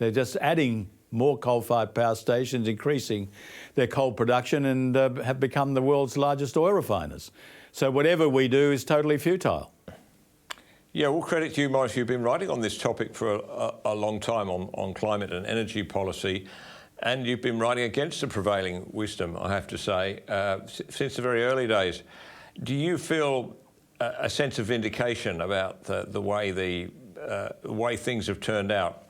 They're just adding more coal-fired power stations, increasing their coal production, and have become the world's largest oil refiners. So whatever we do is totally futile. Yeah, well, credit to you, Maurice. You've been writing on this topic for a long time on climate and energy policy, and you've been writing against the prevailing wisdom, I have to say, since the very early days. Do you feel a sense of vindication about the way things have turned out?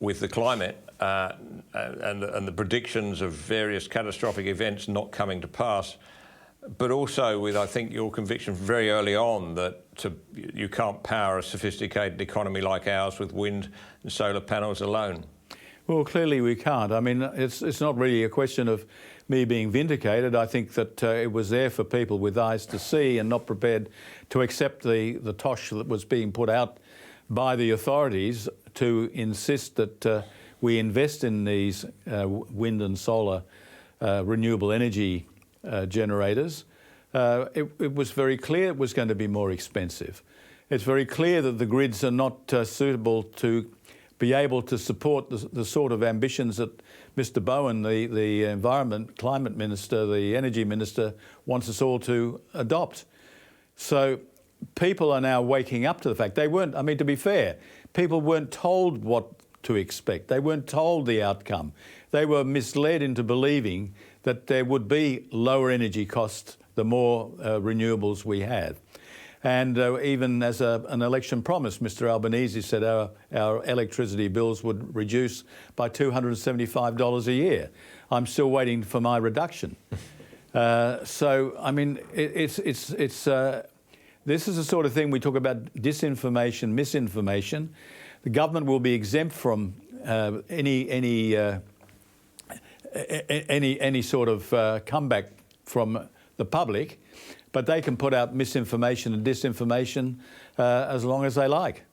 With the climate and the predictions of various catastrophic events not coming to pass, but also with, I think, your conviction very early on that you can't power a sophisticated economy like ours with wind and solar panels alone. Well, clearly we can't. I mean, it's not really a question of me being vindicated. I think that it was there for people with eyes to see and not prepared to accept the tosh that was being put out by the authorities to insist that we invest in these wind and solar renewable energy generators. It was very clear it was going to be more expensive. It's very clear that the grids are not suitable to be able to support the sort of ambitions that Mr. Bowen, the Environment, Climate Minister, the Energy Minister, wants us all to adopt. So people are now waking up to the fact they weren't, I mean, to be fair, people weren't told what to expect. They weren't told the outcome. They were misled into believing that there would be lower energy costs the more renewables we had. And even as an election promise, Mr. Albanese said our electricity bills would reduce by $275 a year. I'm still waiting for my reduction. So, I mean, this is the sort of thing we talk about: disinformation, misinformation. The government will be exempt from any sort of comeback from the public, but they can put out misinformation and disinformation as long as they like.